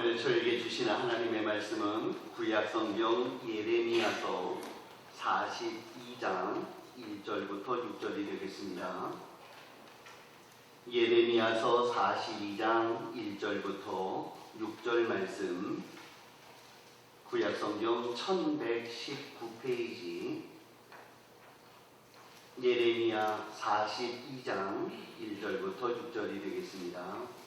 오늘 저에게 주시는 하나님의 말씀은 구약성경 예레미야서 42장 1절부터 6절이 되겠습니다. 예레미야서 42장 1절부터 6절 말씀, 구약성경 1119페이지, 예레미야 42장 1절부터 6절이 되겠습니다.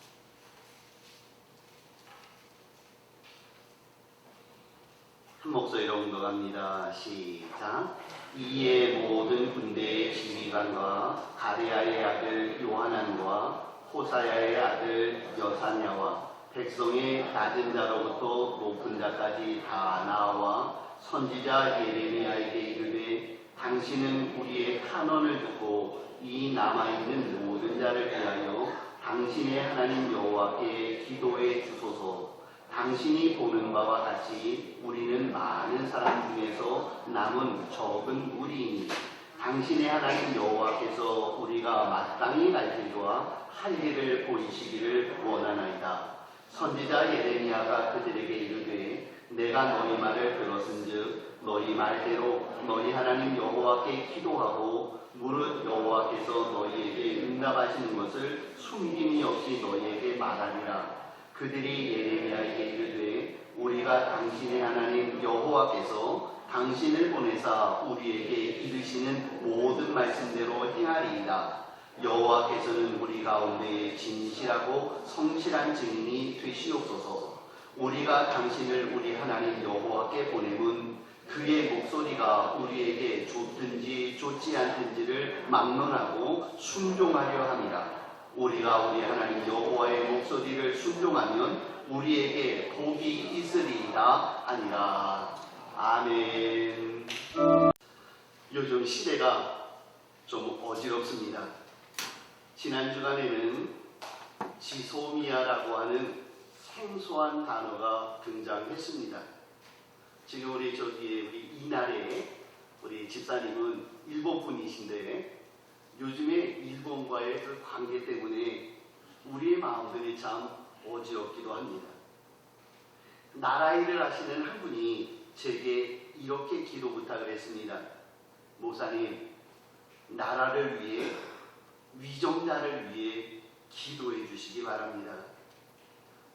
한 목소리로 응독합니다. 시작. 이에 모든 군대의 지휘관과 가레야의 아들 요하난과 호사야의 아들 여사냐와 백성의 낮은 자로부터 높은 자까지 다 나와 선지자 예레미야에게 이르되 당신은 우리의 탄원을 듣고 이 남아있는 모든 자를 위하여 당신의 하나님 여호와께 기도해 주소서. 당신이 보는 바와 같이 우리는 많은 사람 중에서 남은 적은 무리이니 당신의 하나님 여호와께서 우리가 마땅히 가르쳐주어 할 일을 보이시기를 원하나이다. 선지자 예레미야가 그들에게 이르되 내가 너희 말을 들었은즉 너희 말대로 너희 하나님 여호와께 기도하고 무릇 여호와께서 너희에게 응답하시는 것을 숨김이 없이 너희에게 말하리라. 그들이 예레미야에게 이르되 우리가 당신의 하나님 여호와께서 당신을 보내사 우리에게 이르시는 모든 말씀대로 행하리이다. 여호와께서는 우리 가운데 진실하고 성실한 증인이 되시옵소서. 우리가 당신을 우리 하나님 여호와께 보내면 그의 목소리가 우리에게 좋든지 좋지 않든지를 막론하고 순종하려 함이라. 우리가 우리 하나님 여호와의 목소리를 순종하면 우리에게 복이 있으리이다 아니라. 아멘. 요즘 시대가 좀 어지럽습니다. 지난 주간에는 지소미아라고 하는 생소한 단어가 등장했습니다. 지금 우리 이날에 우리 집사님은 일본 분이신데 요즘에 일본과의 그 관계 때문에 우리의 마음들이 참 어지럽기도 합니다. 나라 일을 하시는 한 분이 제게 이렇게 기도 부탁을 했습니다. 목사님, 나라를 위해, 위정자를 위해 기도해 주시기 바랍니다.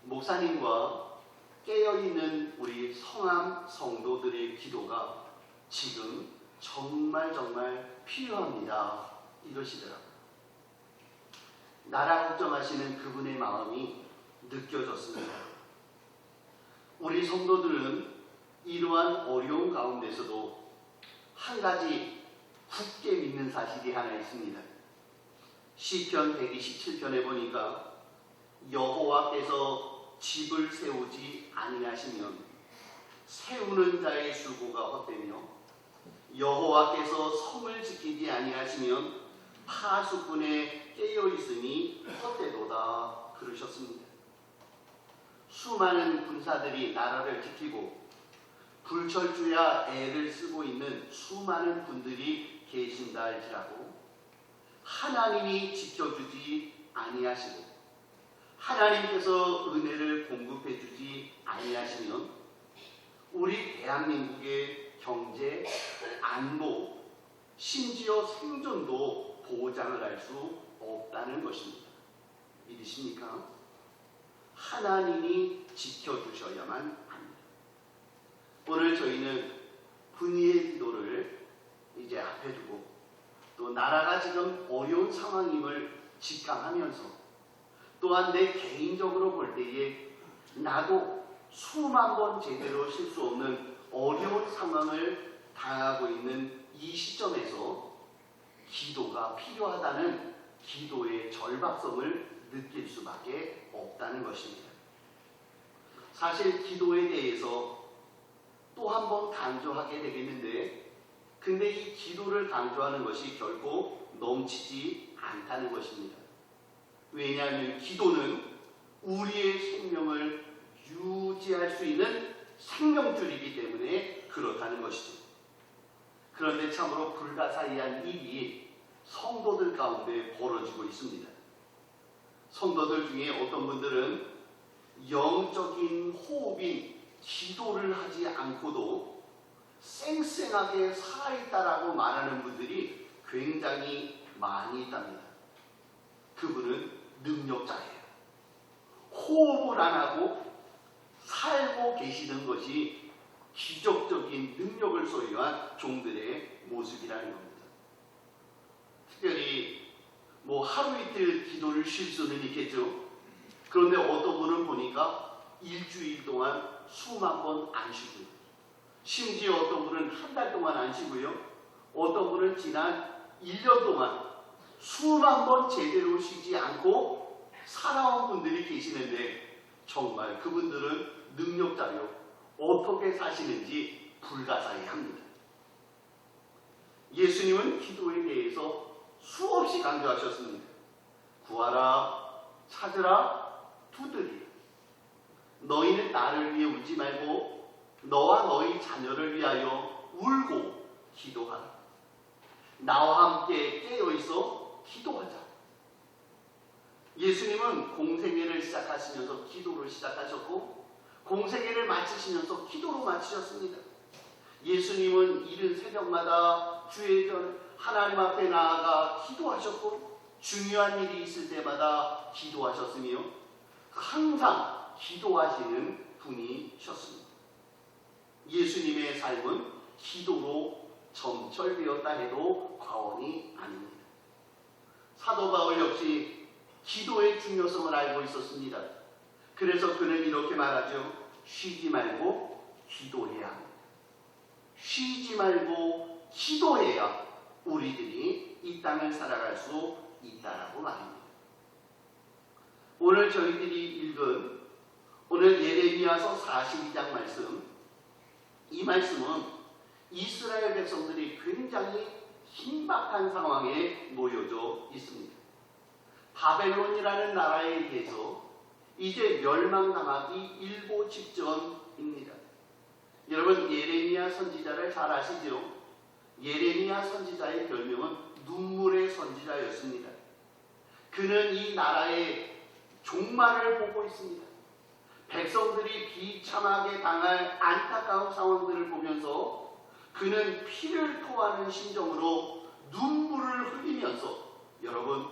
목사님과 깨어있는 우리 성암 성도들의 기도가 지금 정말 필요합니다. 이러시더라고요. 나라 걱정하시는 그분의 마음이 느껴졌습니다. 우리 성도들은 이러한 어려운 가운데서도 한 가지 굳게 믿는 사실이 하나 있습니다. 시편 127편에 보니까 여호와께서 집을 세우지 아니하시면 세우는 자의 수고가 헛되며 여호와께서 성을 지키지 아니하시면 파수꾼에 깨어있으니 헛되도다 그러셨습니다. 수많은 군사들이 나라를 지키고 불철주야 애를 쓰고 있는 수많은 분들이 계신다 할지라도 하나님이 지켜주지 아니하시고 하나님께서 은혜를 공급해 주지 아니하시면 우리 대한민국의 경제, 안보, 심지어 생존도 보장을 할 수 없다는 것입니다. 믿으십니까? 하나님이 지켜주셔야만 합니다. 오늘 저희는 분의의 기도를 이제 앞에 두고 또 나라가 지금 어려운 상황임을 직감하면서 또한 내 개인적으로 볼 때에 나도 수만 번 제대로 쉴 수 없는 어려운 상황을 당하고 있는 이 시점에서 기도가 필요하다는 기도의 절박성을 느낄 수밖에 없다는 것입니다. 사실 기도에 대해서 또 한 번 강조하게 되겠는데 근데 이 기도를 강조하는 것이 결코 넘치지 않다는 것입니다. 왜냐하면 기도는 우리의 생명을 유지할 수 있는 생명줄이기 때문에 그렇다는 것이죠. 그런데 참으로 불가사의한 일이 성도들 가운데 벌어지고 있습니다. 성도들 중에 어떤 분들은 영적인 호흡인 기도를 하지 않고도 쌩쌩하게 살아있다라고 말하는 분들이 굉장히 많이 있답니다. 그분은 능력자예요. 호흡을 안 하고 살고 계시는 것이 기적적인 능력을 소유한 종들의 모습이라는 겁니다. 특별히 하루 이틀 기도를 쉴 수는 있겠죠. 그런데 어떤 분은 보니까 일주일 동안 수만 번 안 쉬고요. 심지어 어떤 분은 한 달 동안 안 쉬고요. 어떤 분은 지난 1년 동안 수만 번 제대로 쉬지 않고 살아온 분들이 계시는데 정말 그분들은 능력자요. 어떻게 사시는지 불가사의합니다. 예수님은 기도에 대해서 수없이 강조하셨습니다. 구하라, 찾으라, 두드리라. 너희는 나를 위해 울지 말고 너와 너희 자녀를 위하여 울고 기도하라. 나와 함께 깨어있어 기도하자. 예수님은 공생애를 시작하시면서 기도를 시작하셨고 공생애를 마치시면서 기도로 마치셨습니다. 예수님은 이른 새벽마다 주의 전 하나님 앞에 나아가 기도하셨고 중요한 일이 있을 때마다 기도하셨으며 항상 기도하시는 분이셨습니다. 예수님의 삶은 기도로 점철되었다 해도 과언이 아닙니다. 사도 바울 역시 기도의 중요성을 알고 있었습니다. 그래서 그는 이렇게 말하죠. 쉬지 말고 기도해야 합니다. 쉬지 말고 기도해야 우리들이 이 땅을 살아갈 수 있다라고 말합니다. 오늘 저희들이 읽은 오늘 예레미야서 42장 말씀, 이 말씀은 이스라엘 백성들이 굉장히 긴박한 상황에 놓여져 있습니다. 바벨론이라는 나라에 의해서 이제 멸망당하기 일보 직전입니다. 여러분 예레미야 선지자를 잘 아시죠? 예레미야 선지자의 별명은 눈물의 선지자였습니다. 그는 이 나라의 종말을 보고 있습니다. 백성들이 비참하게 당할 안타까운 상황들을 보면서 그는 피를 토하는 심정으로 눈물을 흘리면서 여러분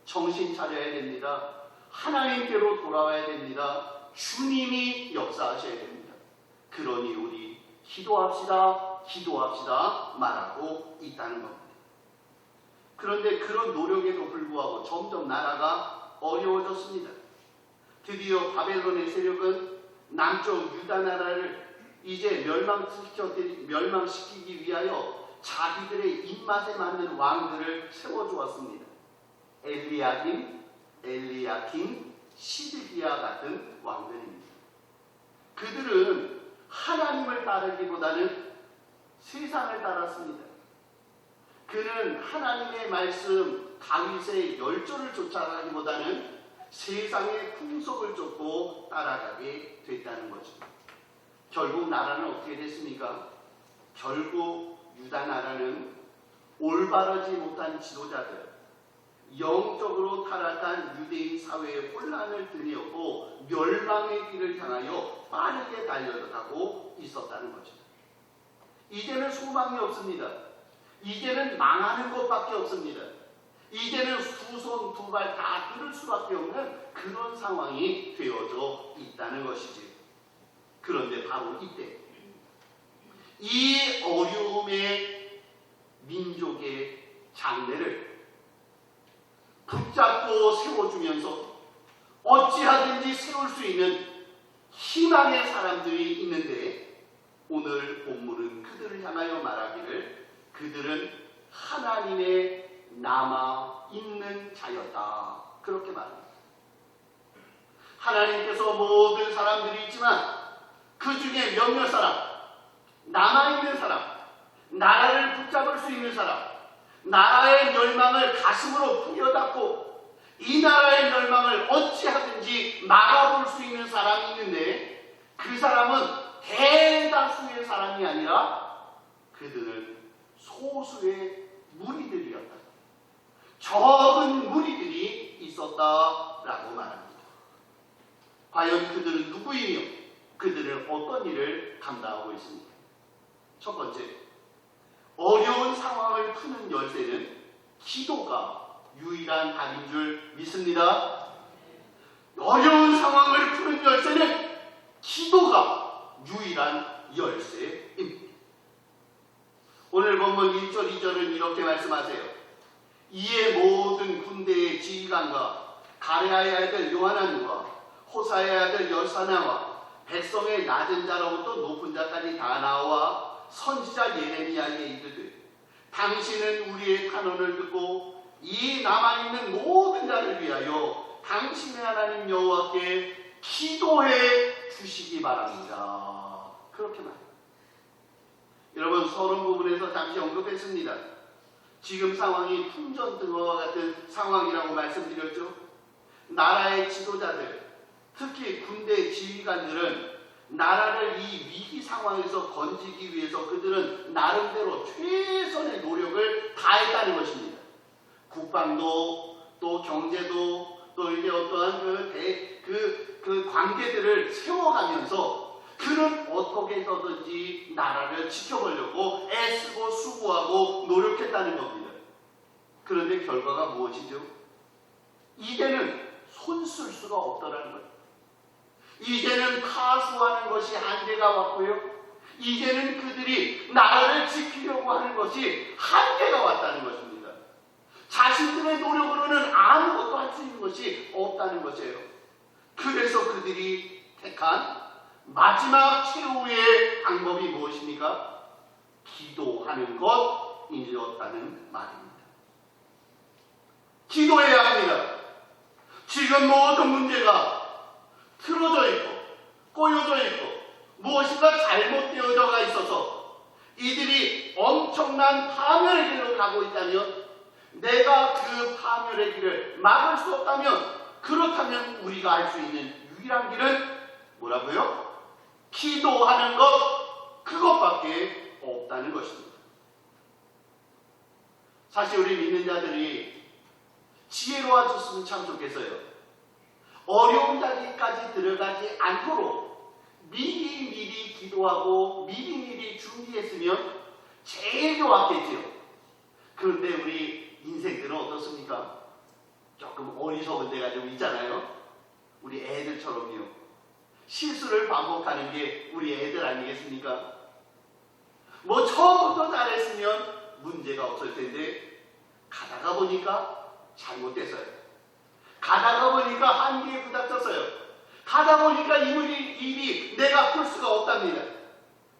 정신 차려야 됩니다. 하나님께로 돌아와야 됩니다. 주님이 역사하셔야 됩니다. 그러니 우리 기도합시다 말하고 있다는 겁니다. 그런데 그런 노력에도 불구하고 점점 나라가 어려워졌습니다. 드디어 바벨론의 세력은 남쪽 유다 나라를 이제 멸망시키기 위하여 자기들의 입맛에 맞는 왕들을 세워주었습니다. 엘리야kim, 엘리야킨, 시드기야 같은 왕들입니다. 그들은 하나님을 따르기보다는 세상을 따랐습니다. 그는 하나님의 말씀 다윗의 열조를 쫓아가기보다는 세상의 풍속을 쫓고 따라가게 됐다는 거죠. 결국 나라는 어떻게 됐습니까? 결국 유다 나라는 올바르지 못한 지도자들, 영적으로 타락한 유대인 사회의 혼란을 드리었고 멸망의 길을 향하여 빠르게 달려가고 있었다는 거죠. 이제는 소망이 없습니다. 이제는 망하는 것밖에 없습니다. 이제는 두 손 두 발 다 끊을 수밖에 없는 그런 상황이 되어져 있다는 것이지. 그런데 바로 이때 이 어려움의 민족의 장래를 붙잡고 세워주면서 어찌하든지 세울 수 있는 희망의 사람들이 있는데 오늘 본문은 그들을 향하여 말하기를 그들은 하나님의 남아있는 자였다. 그렇게 말합니다. 하나님께서 모든 사람들이 있지만 그 중에 몇몇 사람, 남아있는 사람, 나라를 붙잡을 수 있는 사람, 나라의 멸망을 가슴으로 부여잡고 이 나라의 멸망을 어찌하든지 막아볼 수 있는 사람이 있는데 그 사람은 대다수의 사람이 아니라 그들은 소수의 무리들이었다. 적은 무리들이 있었다라고 말합니다. 과연 그들은 누구이며 그들은 어떤 일을 감당하고 있습니까? 첫 번째, 어려운 상황을 푸는 열쇠는 기도가 유일한 답인 줄 믿습니다. 어려운 상황을 푸는 열쇠는 기도가 유일한 열쇠입니다. 오늘 본문 1절 2절은 이렇게 말씀하세요. 이에 모든 군대의 지휘관과 가레아의 아들 요하난과 호사의 아들 여사나와 백성의 낮은 자로부터 높은 자까지 다 나와 선지자 예레미야에게 이르되 당신은 우리의 탄원을 듣고 이 남아있는 모든 자를 위하여 당신의 하나님 여호와께 기도해 주시기 바랍니다. 그렇게 말합니다. 여러분, 서론 부분에서 잠시 언급했습니다. 지금 상황이 풍전등화와 같은 상황이라고 말씀드렸죠. 나라의 지도자들, 특히 군대 지휘관들은 나라를 이 위기 상황에서 건지기 위해서 그들은 나름대로 최선의 노력을 다했다는 것입니다. 국방도 또 경제도 또 이제 어떠한 그 관계들을 세워가면서 그는 어떻게 해서든지 나라를 지켜보려고 애쓰고 수고하고 노력했다는 겁니다. 그런데 결과가 무엇이죠? 이제는 손쓸 수가 없더라는 거예요. 이제는 파수하는 것이 한계가 왔고요. 이제는 그들이 나라를 지키려고 하는 것이 한계가 왔다는 것입니다. 자신들의 노력으로는 아무것도 할 수 있는 것이 없다는 것이에요. 그래서 그들이 택한 마지막 최후의 방법이 무엇입니까? 기도하는 것이었다는 말입니다. 기도해야 합니다. 지금 모든 문제가 틀어져 있고 꼬여져 있고 무엇인가 잘못되어져가 있어서 이들이 엄청난 파멸의 길로 가고 있다면, 내가 그 파멸의 길을 막을 수 없다면, 그렇다면 우리가 할 수 있는 유일한 길은 뭐라고요? 기도하는 것, 그것밖에 없다는 것입니다. 사실 우리 믿는 자들이 지혜로워졌으면 참 좋겠어요. 어려운 자리까지 들어가지 않도록 미리미리 기도하고 미리미리 준비했으면 제일 좋았겠지요. 그런데 우리 인생들은 어떻습니까? 조금 어리석은 데가 좀 있잖아요. 우리 애들처럼요. 실수를 반복하는 게 우리 애들 아니겠습니까? 뭐 처음부터 잘했으면 문제가 없을 텐데 가다가 보니까 잘못됐어요. 가다가 보니까 한계에 부닥쳤어요. 가다 보니까 이 일이 내가 풀 수가 없답니다.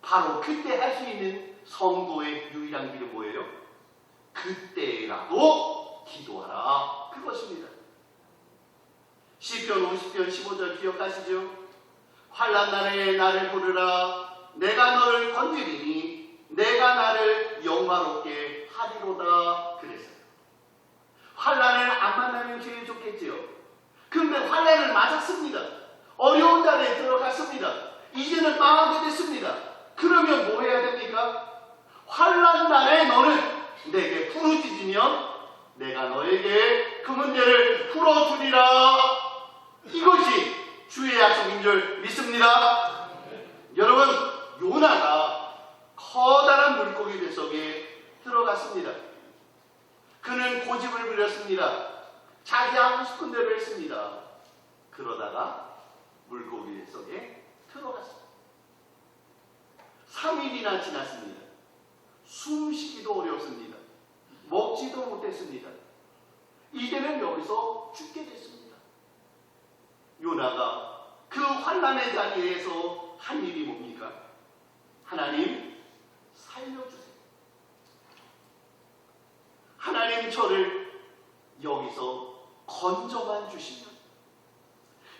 바로 그때 할 수 있는 성도의 유일한 길이 뭐예요? 그때라도 기도하라. 그것입니다. 시편 50편 15절 기억하시죠? 환난 날에 나를 부르라. 내가 너를 건드리니 내가 나를 영화롭게 하리로다. 그랬어요. 환난을 안 만나면 제일 좋겠지요. 그런데 환난을 맞았습니다. 어려운 자리에 들어갔습니다. 이제는 망하게 됐습니다. 그러면 뭐 해야 됩니까? 환난 날에 너는 내게 부르짖으면 내가 너에게 그 문제를 풀어주리라. 이것이 주의 약속인 줄 믿습니다. 여러분, 요나가 커다란 물고기 뱃속에 들어갔습니다. 그는 고집을 부렸습니다. 자기 하고 싶은 대로 했습니다. 그러다가 물고기 뱃속에 들어갔습니다. 3일이나 지났습니다. 숨쉬기도 어렵습니다. 먹지도 못했습니다. 이제는 여기서 죽게 됐습니다. 요나가 그 환난의 자리에서 한 일이 뭡니까? 하나님 살려주세요. 하나님 저를 여기서 건져만 주시면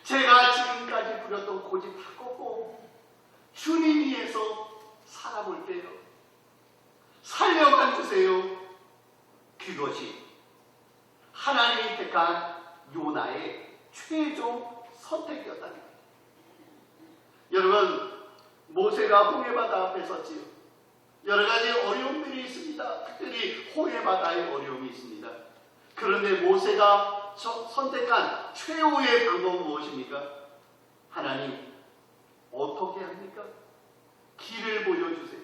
제가 지금까지 부렸던 고집 다 꺾고 주님 위해서 살아볼게요. 살려만 주세요. 그것이 하나님이 택한 요나의 최종 선택이었다는 거예요. 여러분, 모세가 홍해바다 앞에 섰지요. 여러 가지 어려움들이 있습니다. 특별히 홍해바다의 어려움이 있습니다. 그런데 모세가 선택한 최후의 방법은 무엇입니까? 하나님 어떻게 합니까? 길을 보여주세요.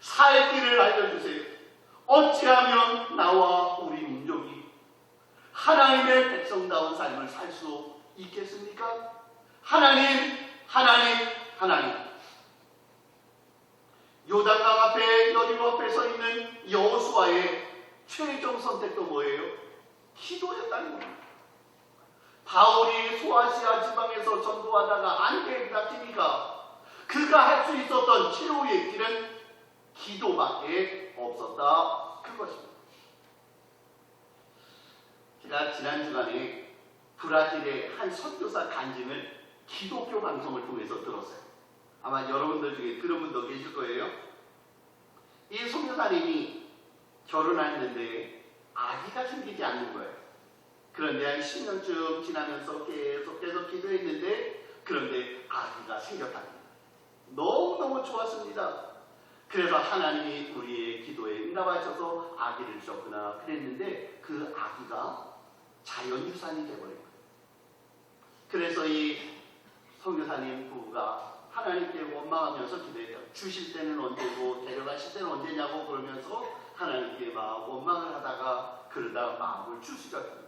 살 길을 알려주세요. 어찌하면 나와 우리 민족이 하나님의 백성다운 삶을 살 수 있겠습니까? 하나님, 하나님, 하나님. 요단강 앞에 여리고 앞에 서 있는 여호수아의 최종 선택도 뭐예요? 기도였다는 겁니다. 바울이 소아시아 지방에서 전도하다가 안개에 닥치니까 그가 할 수 있었던 최후의 길은 기도밖에 없었다. 그것입니다. 제가 지난 주간에 브라질의 한 선교사 간증을 기독교 방송을 통해서 들었어요. 아마 여러분들 중에 들은 분도 계실 거예요. 이 선교사님이 결혼했는데 아기가 생기지 않는 거예요. 그런데 한 10년쯤 지나면서 계속 기도했는데 그런데 아기가 생겼답니다. 너무너무 좋았습니다. 그래서 하나님이 우리의 기도에 응답하셔서 아기를 주셨구나 그랬는데 그 아기가 자연유산이 되어버린 거예요. 그래서 이 선교사님 부부가 하나님께 원망하면서 기도했죠. 주실 때는 언제고 데려가실 때는 언제냐고 그러면서 하나님께 막 원망을 하다가 그러다 마음을 추스렸습니다.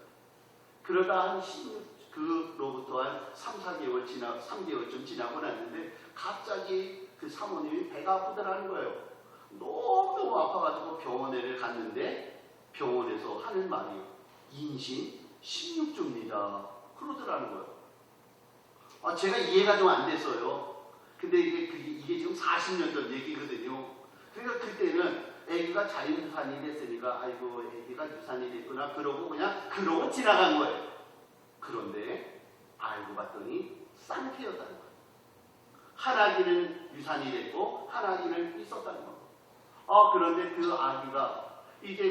그러다 한 16그로부터 한 3개월쯤 지나고 났는데 갑자기 그 사모님이 배가 아프더라는 거예요. 너무 아파가지고 병원에 갔는데 병원에서 하는 말이 임신 16주입니다. 그러더라는 거예요. 제가 이해가 좀 안 됐어요. 근데 이게 지금 40년 전 얘기거든요. 그러니까 그때는 아기가 자연유산이 됐으니까 아이고 아기가 유산이 됐구나 그러고 지나간 거예요. 그런데 알고 봤더니 쌍태였다는 거예요. 한 아기는 유산이 됐고 한 아기는 있었다는 거예요. 그런데 그 아기가 이제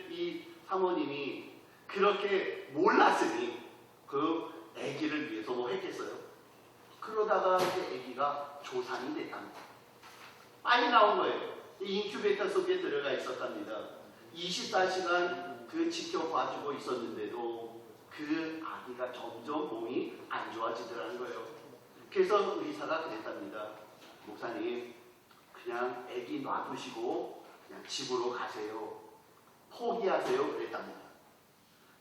이 사모님이 그렇게 몰랐으니 그 아기를 위해서 뭐 했겠어요? 그러다가 이제 아기가 조산이 됐답니다. 빨리 나온 거예요. 인큐베이터 속에 들어가 있었답니다. 24시간 지켜봐주고 있었는데도 그 아기가 점점 몸이 안 좋아지더라는 거예요. 그래서 의사가 그랬답니다. 목사님, 그냥 아기 놔두시고 그냥 집으로 가세요. 포기하세요. 그랬답니다.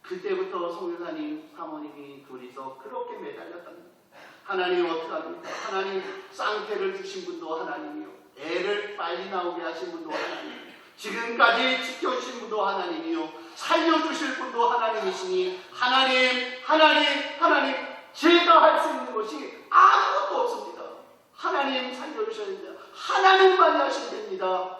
그때부터 선교사님, 사모님이 둘이서 그렇게 매달렸답니다. 하나님 어떡합니까? 하나님 쌍태를 주신 분도 하나님이요. 애를 빨리 나오게 하신 분도 하나님. 지금까지 지켜주신 분도 하나님이요. 살려주실 분도 하나님이시니 하나님, 제가 할 수 있는 것이 아무것도 없습니다. 하나님 살려주셔야 됩니다. 하나님만이 하시면 됩니다.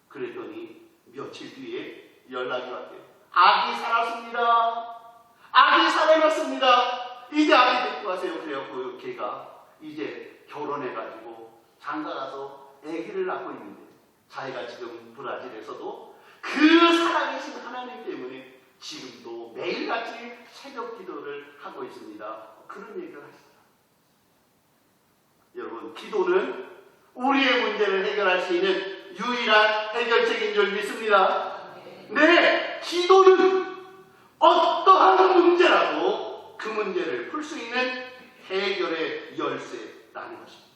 그랬더니 며칠 뒤에 연락이 왔대요. 아기 살았습니다. 아기 살아났습니다. 이제 아기 데리고 가세요. 그래갖고 걔가 이제 결혼해가지고 장가가서 아기를 낳고 있는데 자기가 지금 브라질에서도 그 살아계신 하나님 때문에 지금도 매일같이 새벽 기도를 하고 있습니다. 그런 얘기를 하십니다. 여러분, 기도는 우리의 문제를 해결할 수 있는 유일한 해결책인 줄 믿습니다. 네, 기도는 어떠한 문제라도 그 문제를 풀 수 있는 해결의 열쇠라는 것입니다.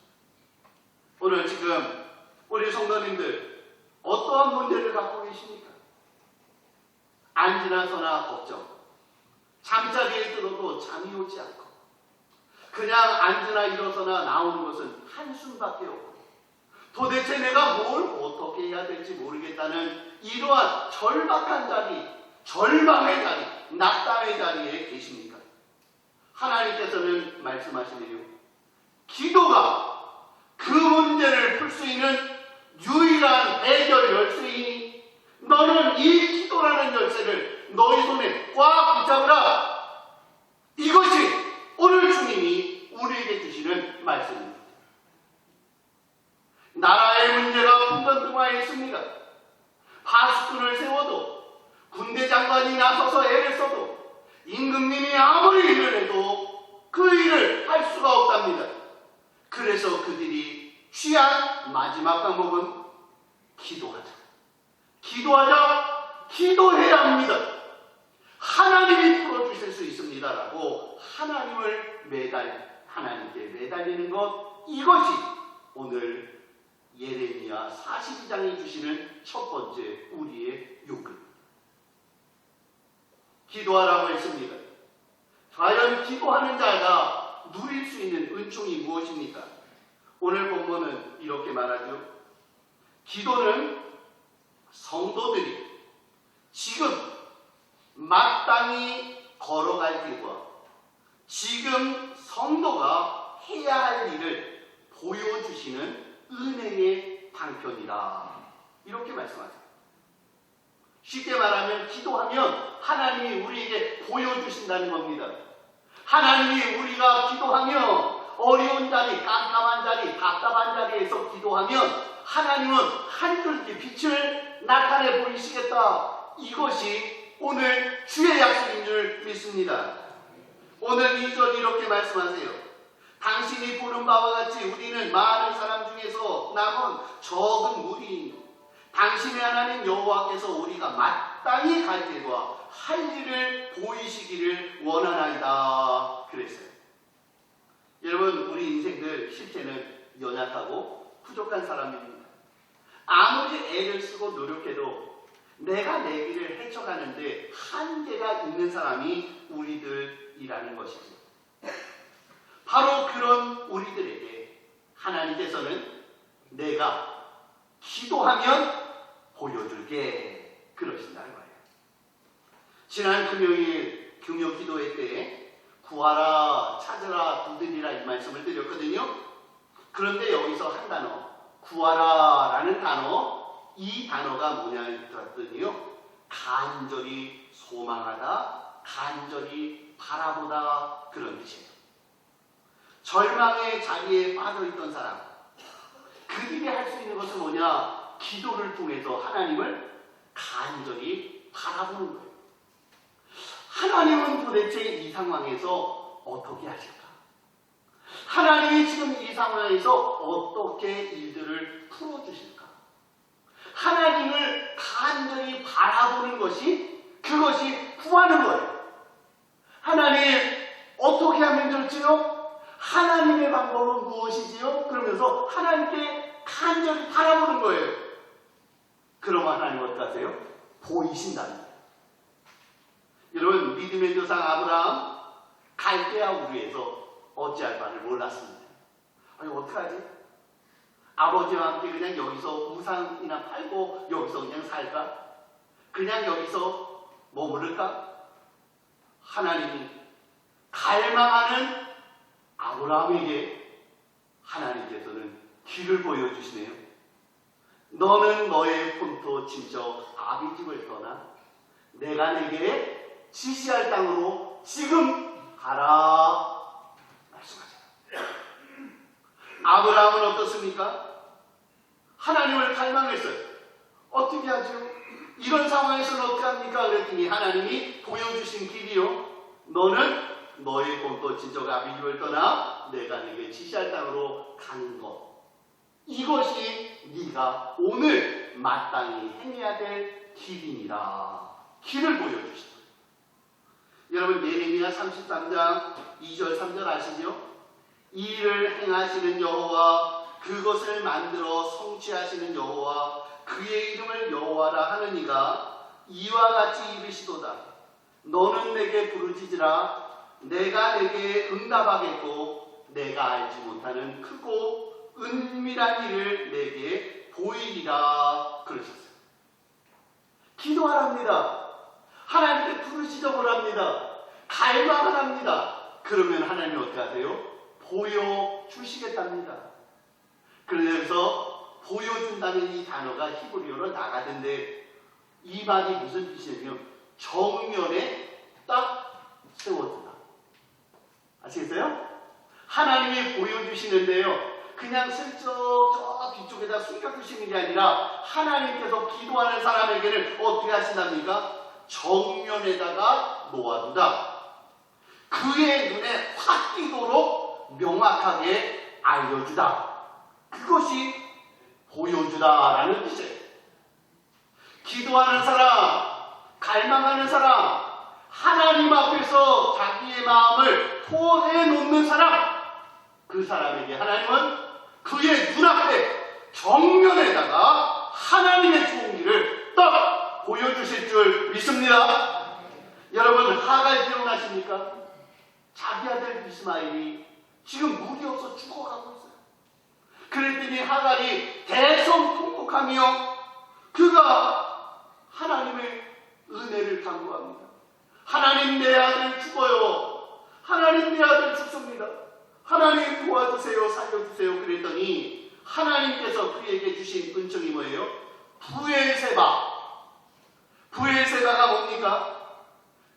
오늘 지금 우리 성도님들 어떠한 문제를 갖고 계십니까? 앉으나 서나 걱정, 잠자리에 들어도 잠이 오지 않고 그냥 앉으나 일어서나 나오는 것은 한숨밖에 없고 도대체 내가 뭘 어떻게 해야 될지 모르겠다는 이러한 절박한 자리, 절망의 자리, 낙담의 자리에 계십니까? 하나님께서는 말씀하시네요. 기도가 그 문제를 풀 수 있는 유일한 해결 열쇠이니 너는 이 기도라는 열쇠를 너희 손에 꽉 붙잡으라. 이것이 오늘 주님이 우리에게 주시는 말씀입니다. 나라의 문제가 풍전등화에 있습니다. 파수꾼을 세워도 군대 장관이 나서서 애를 써도 임금님이 아무리 일을 해도 그 일을 할 수가 없답니다. 그래서 그들이 취한 마지막 방법은 기도하자. 기도하자. 기도해야 합니다. 하나님이 풀어주실 수 있습니다라고 하나님을 매달 하나님께 매달리는 것, 이것이 오늘 예레미야 42장이 주시는 첫 번째 우리의 요구. 기도하라고 했습니다. 과연 기도하는 자가 누릴 수 있는 은총이 무엇입니까? 오늘 본문은 이렇게 말하죠. 기도는 성도들이 지금 마땅히 걸어갈 길과 지금 성도가 해야 할 일을 보여주시는 은혜의 방편이다. 이렇게 말씀하세요. 쉽게 말하면 기도하면 하나님이 우리에게 보여주신다는 겁니다. 하나님이 우리가 기도하면 어려운 자리, 깜깜한 자리, 답답한 자리에서 기도하면 하나님은 한 줄기 빛을 나타내 보이시겠다. 이것이 오늘 주의 약속인 줄 믿습니다. 오늘 2절 이렇게 말씀하세요. 당신이 보는 바와 같이 우리는 많은 사람 중에서 남은 적은 무리이니 당신의 하나님 여호와께서 우리가 마땅히 갈 길과 할 일을 보이시기를 원하나이다. 그랬어요. 여러분, 우리 인생들 실제는 연약하고 부족한 사람입니다. 아무리 애를 쓰고 노력해도 내가 내 길을 헤쳐가는데 한계가 있는 사람이 우리들이라는 것이죠. 바로 그런 우리들에게 하나님께서는 내가 기도하면 보여줄게 그러신다는 거예요. 지난 금요일 금요 기도회 때 구하라, 찾으라, 두드리라 이 말씀을 드렸거든요. 그런데 여기서 한 단어, 구하라라는 단어, 이 단어가 뭐냐였더니요, 간절히 소망하다, 간절히 바라보다 그런 뜻이에요. 절망의 자리에 빠져있던 사람, 그들이 할 수 있는 것은 뭐냐? 기도를 통해서 하나님을 간절히 바라보는 거예요. 하나님은 도대체 이 상황에서 어떻게 하실까? 하나님이 지금 이 상황에서 어떻게 일들을 풀어주실까? 하나님을 간절히 바라보는 것이, 그것이 구하는 거예요. 하나님, 어떻게 하면 좋지요? 하나님의 방법은 무엇이지요? 그러면서 하나님께 간절히 바라보는 거예요. 그러면 하나님 어떻게 하세요? 보이신다는 거예요. 여러분, 믿음의 조상 아브라함 갈대아 우르에서 어찌할 바를 몰랐습니다. 아니, 어떡하지? 아버지와 함께 그냥 여기서 우상이나 팔고 여기서 그냥 살까? 그냥 여기서 머무를까? 하나님이 갈망하는 아브라함에게 하나님께서는 길을 보여주시네요. 너는 너의 본토 친척 아비집을 떠나 내가 내게 지시할 땅으로 지금 가라 말씀하잖아요. 아브라함은 어떻습니까? 하나님을 갈망했어요. 어떻게 하죠? 이런 상황에서는 어떻게 합니까? 그랬더니 하나님이 보여주신 길이요, 너는 너의 본토 친척 아비집을 떠나 내가 네게 지시할 땅으로 가는 것, 이것이 네가 오늘 마땅히 행해야 될 길이니라. 길을 보여주시다. 여러분, 예레미야 33장 2절 3절 아시죠? 이 일을 행하시는 여호와, 그것을 만들어 성취하시는 여호와, 그의 이름을 여호와라 하는 이가 이와 같이 이르시도다. 너는 내게 부르짖으라. 내가 내게 응답하겠고 내가 알지 못하는 크고 은밀한 일을 내게 보이리라 그러셨어요. 기도하랍니다. 하나님께 부르짖어 보랍니다. 갈망을 합니다. 그러면 하나님이 어떻게 하세요? 보여주시겠답니다. 그래서 보여준다는 이 단어가 히브리어로 나가던데, 이 말이 무슨 뜻이냐면 정면에 딱 세워두다. 아시겠어요? 하나님이 보여주시는데요, 그냥 슬쩍 저 뒤쪽에다 숨겨두시는 게 아니라 하나님께서 기도하는 사람에게는 어떻게 하신답니까? 정면에다가 놓아두다. 그의 눈에 확 띄도록 명확하게 알려주다. 그것이 보여주다라는 뜻이에요. 기도하는 사람, 갈망하는 사람, 하나님 앞에서 자기의 마음을 토해놓는 사람, 그 사람에게 하나님은 그의 눈앞에 정면에다가 하나님의 좋은 길을 딱 보여주실 줄 믿습니다. 여러분, 하갈 기억나십니까? 자기 아들 이스마엘이 지금 물이 없어 죽어가고 있어요. 그랬더니 하갈이 대성통곡하며 그가 하나님의 은혜를 간구합니다. 하나님, 내 아들 죽어요. 하나님, 내 아들 죽습니다. 하나님 도와주세요. 살려주세요. 그랬더니 하나님께서 그에게 주신 은총이 뭐예요? 부엘세바. 부엘세바가 뭡니까?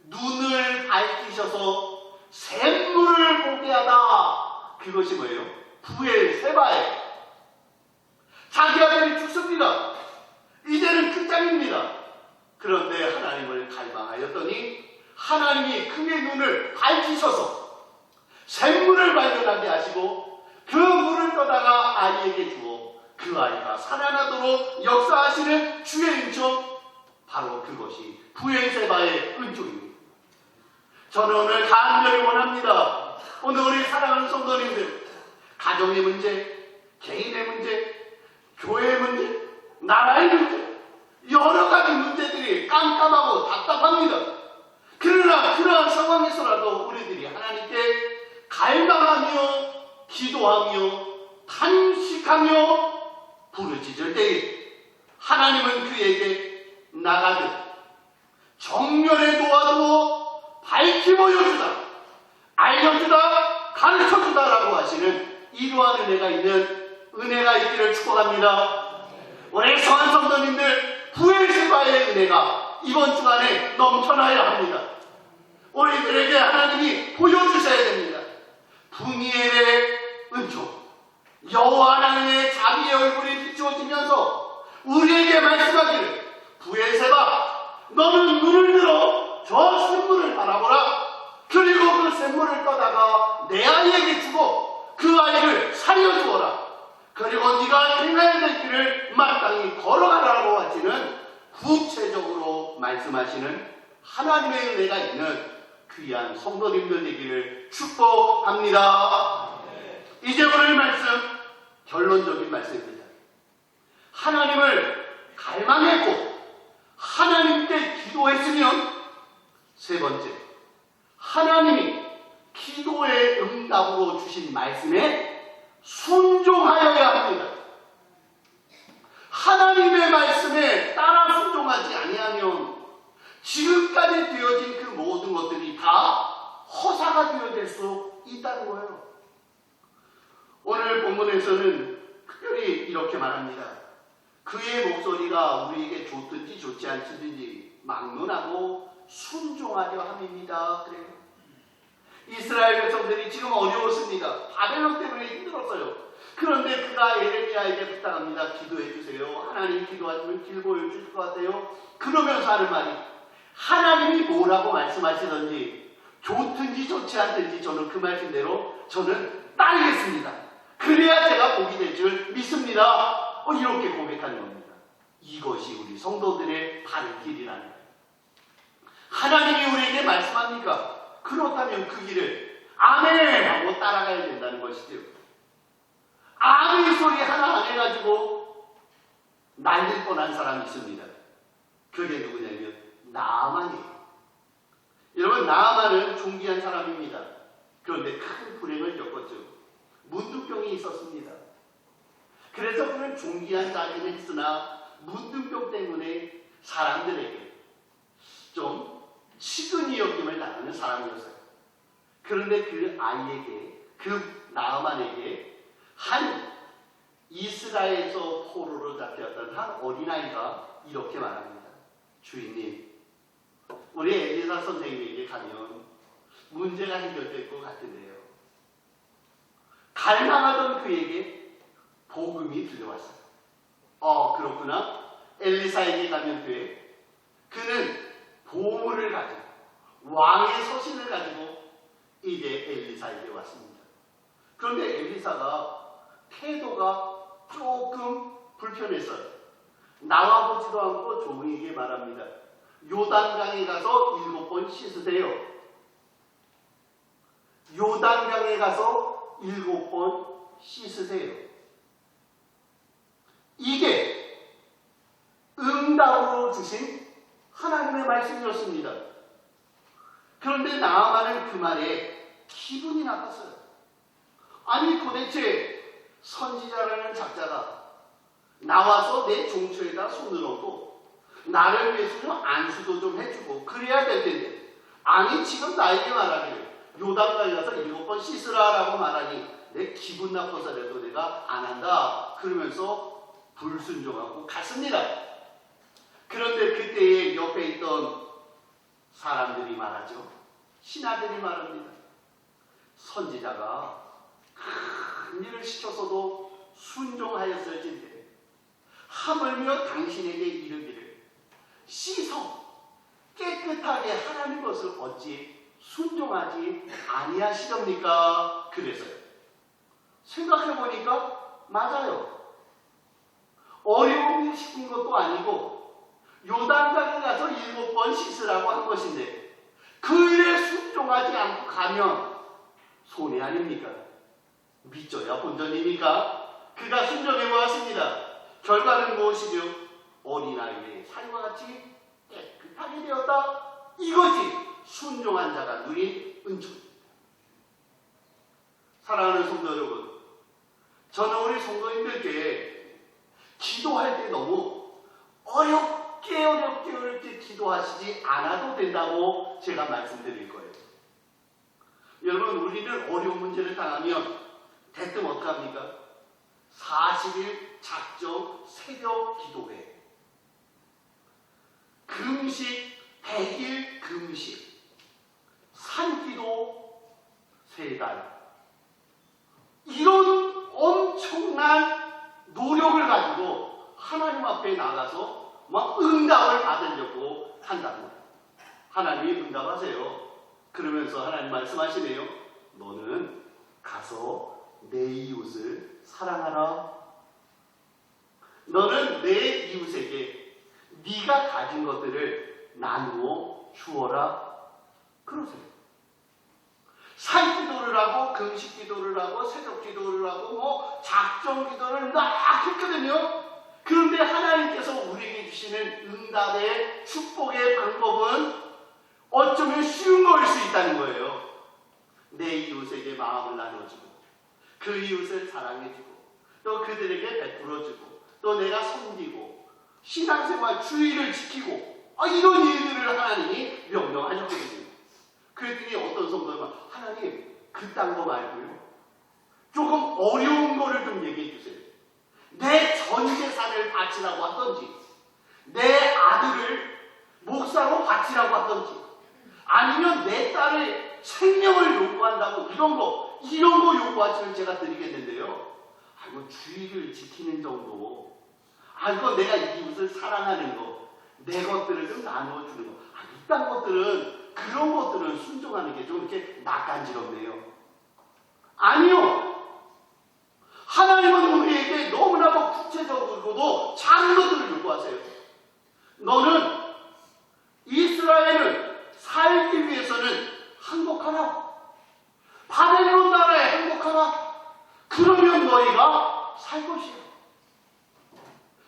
눈을 밝히셔서 샘물을 보게 하다. 그것이 뭐예요? 부엘세바예요. 자기 아들이 죽습니다. 이제는 끝장입니다. 그런데 하나님을 갈망하였더니 하나님이 그의 눈을 밝히셔서 샘물을 발견하게 하시고 그 물을 떠다가 아이에게 주어 그 아이가 살아나도록 역사하시는 주의 은총, 바로 그것이 부엘세바의 은총입니다. 저는 오늘 간절히 원합니다. 오늘 우리 사랑하는 성도님들, 가정의 문제, 개인의 문제, 교회의 문제, 나라의 문제, 여러 가지 문제들이 깜깜하고 답답합니다. 그러나 그러한 상황에서라도 우리들이 하나님께 갈망하며 기도하며 탄식하며 부르짖을 때에 하나님은 그에게 나가듯 정면에 놓아두어 밝히 보여주다, 알려주다, 가르쳐주다라고 하시는 이러한 은혜가 있는 은혜가 있기를 축복합니다. 우리 성한 성도님들, 부엘세바의 은혜가 이번 주간에 넘쳐나야 합니다. 우리들에게 하나님이 보여주셔야 됩니다. 분이엘의 은총, 여호와 하나님의 자비의 얼굴이 비추어지면서 우리에게 말씀하기를, 부엘세바, 너는 눈을 들어 저 샘물을 바라보라. 그리고 그 샘물을 떠다가 내 아이에게 주고 그 아이를 살려주어라. 그리고 네가 행해야 될 길을 마땅히 걸어가라고 하시는 구체적으로 말씀하시는 하나님의 은혜가 있는 귀한 성도님들 되기를 축복합니다. 이제 오늘 말씀, 결론적인 말씀입니다. 하나님을 갈망했고 하나님께 기도했으면, 세 번째, 하나님이 기도의 응답으로 주신 말씀에 순종하여야 합니다. 하나님의 말씀에 따라 순종하지 아니하면 지금까지 되어진 그 모든 것들이 다 허사가 되어질 수 있다는 거예요. 오늘 본문에서는 특별히 이렇게 말합니다. 그의 목소리가 우리에게 좋든지 좋지 않든지 막론하고 순종하려 함입니다. 그래요. 이스라엘 백성들이 지금 어려웠습니다. 바벨론 때문에 힘들었어요. 그런데 그가 예레미야에게 부탁합니다. 기도해 주세요. 하나님 기도하시면 길 보여줄 것 같아요. 그러면서 하는 말이, 하나님이 뭐라고 말씀하시든지 좋든지 좋지 않든지 저는 그 말씀대로 저는 따르겠습니다. 그래야 제가 복이 될 줄 믿습니다. 이렇게 고백하는 겁니다. 이것이 우리 성도들의 바른 길이라는 거예요. 하나님이 우리에게 말씀합니까? 그렇다면 그 길을 아멘 하고 따라가야 된다는 것이죠. 아멘 소리 하나 안 해가지고 날릴 뻔한 사람이 있습니다. 그게 누구냐면 나아만이에요. 여러분, 나아만은 존귀한 사람입니다. 그런데 큰 불행을 겪었죠. 문둥병이 있었습니다. 그래서 그는 존귀한 자기는 했으나 문둥병 때문에 사람들에게 좀 치근히 여김을 당하는 사람이었어요. 그런데 그 아이에게, 그 나아만에게 한 이스라엘에서 포로로 잡혀왔던 한 어린아이가 이렇게 말합니다. 주인님, 우리 엘리사 선생님에게 가면 문제가 해결될 것 같은데요. 갈망하던 그에게 복음이 들려왔어요. 그렇구나. 엘리사에게 가면 돼. 그는 보물을 가지고 왕의 서신을 가지고 이제 엘리사에게 왔습니다. 그런데 엘리사가 태도가 조금 불편했어요. 나와보지도 않고 종에게 말합니다. 요단강에 가서 7번 씻으세요. 요단강에 가서 7번 씻으세요. 이게 응답으로 주신 하나님의 말씀이었습니다. 그런데 나아만은 그 말에 기분이 나빴어요. 아니 도대체 선지자라는 작자가 나와서 내 종처에다 손을 얹고 나를 위해서 안수도 좀 해주고 그래야 될 텐데, 아니 지금 나에게 말하기를 요단강 가서 7번 씻으라라고 말하니 내 기분 나빠서라도 내가 안 한다 그러면서 불순종하고 갔습니다. 그런데 그때에 옆에 있던 사람들이 말하죠. 신하들이 말합니다. 선지자가 큰 일을 시켜서도 순종하였을진데 하물며 당신에게 이르기를 씻어 깨끗하게 하나님 것을 어찌 순종하지 아니하시렵니까? 그래서요. 생각해보니까 맞아요. 어려움을 시킨 것도 아니고 요단강에 가서 7번 씻으라고 한 것인데 그 일에 순종하지 않고 가면 손해 아닙니까? 믿져야 본전입니까? 그가 순종해 보았습니다. 결과는 무엇이죠? 어린아이의 살과 같이 깨끗하게 되었다. 이것이 순종한 자가 누린 은총입니다. 사랑하는 성도 여러분, 저는 우리 성도님들께 기도할 때 너무 어렵게 기도하시지 않아도 된다고 제가 말씀드릴 거예요. 여러분, 우리는 어려운 문제를 당하면 대뜸 어떡합니까? 40일 작정 새벽 기도회, 금식 100일 금식, 산기도 3달, 이런 엄청난 노력을 가지고 하나님 앞에 나가서 막 응답을 받으려고 한답니다. 하나님이 응답하세요. 그러면서 하나님 말씀하시네요. 너는 가서 내 이웃을 사랑하라. 너는 내 이웃에게 네가 가진 것들을 나누어 주어라. 그러세요. 산기도를 하고 금식기도를 하고 새벽기도를 하고 작정기도를 막 했거든요. 그런데 하나님께서 우리에게 주시는 응답의 축복의 방법은 어쩌면 쉬운 거일 수 있다는 거예요. 내 이웃에게 마음을 나눠주고 그 이웃을 사랑해주고 또 그들에게 베풀어주고 또 내가 섬기고 신앙생활 주의를 지키고 이런 일들을 하나님이 명령하셨거든요. 그랬더니 어떤 성도는 하나님 그딴 거 말고요, 조금 어려운 거를 좀 얘기해 주세요. 내 전 재산을 바치라고 하든지 내 아들을 목사로 바치라고 하든지 아니면 내 딸의 생명을 요구한다고 이런 거 요구하시면 제가 드리겠는데요. 주의를 지키는 정도, 이거 내가 이웃을 사랑하는 거, 내 것들을 좀 나누어주는 거, 이딴 것들은, 그런 것들은 순종하는 게 좀 이렇게 낯간지럽네요. 아니요. 하나님은 우리에게 너무나도 구체적으로도 작은 것들을 요구하세요. 너는 이스라엘을 살기 위해서는 행복하라. 바벨론 나라에 행복하라. 그러면 너희가 살 것이야.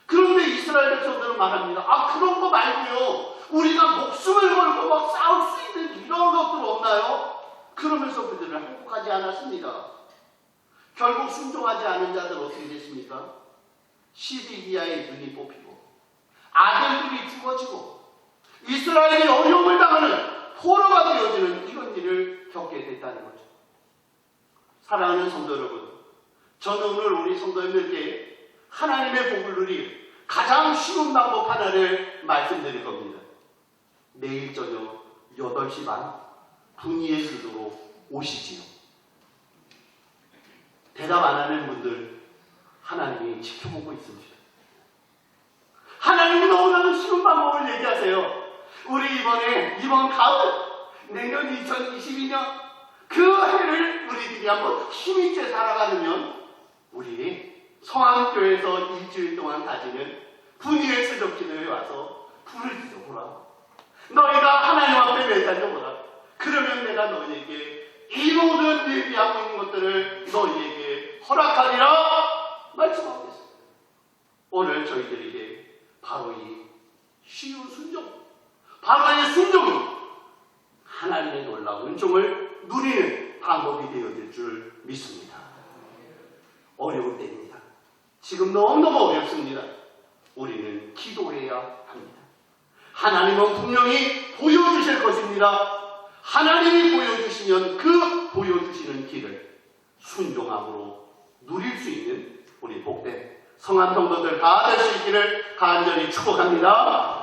그런데 이스라엘 백성들은 말합니다. 그런 거 말고요, 우리가 목숨을 걸고 막 싸울 수 있는 이런 것들 없나요? 그러면서 그들은 행복하지 않았습니다. 결국 순종하지 않은 자들 어떻게 됐습니까? 시드기야의 눈이 뽑히고 아들들이 죽어지고 이스라엘이 어려움을 당하는 포로가 되어지는 이런 일을 겪게 됐다는 거죠. 사랑하는 성도 여러분, 저는 오늘 우리 성도님들께 하나님의 복을 누릴 가장 쉬운 방법 하나를 말씀드릴 겁니다. 내일 저녁 8시 반 분이의 기도로 오시지요. 대답 안 하는 분들 하나님이 지켜보고 있습니다. 하나님이 너무나도 쉬운 방법을 얘기하세요. 우리 이번 가을, 내년 2022년 그 해를 우리들이 한번 힘있게 살아가려면 우리 성황교회에서 일주일 동안 가지는 분이의 새벽 기도에 와서 불을 지져보라. 너희가 하나님 앞에 매달려보라. 그러면 내가 너희에게 이 모든 예비하고 있는 것들을 너희에게 허락하리라 말씀하고 있습니다. 오늘 저희들에게 바로 이 쉬운 순종, 바로 이 순종이 하나님의 놀라운 은총을 누리는 방법이 되어질 줄 믿습니다. 어려울 때입니다. 지금 너무너무 어렵습니다. 우리는 기도해야 합니다. 하나님은 분명히 보여주실 것입니다. 하나님이 보여주시면 그 보여주시는 길을 순종함으로 누릴 수 있는 우리 복된 성한 성도들 다 될 수 있기를 간절히 축복합니다.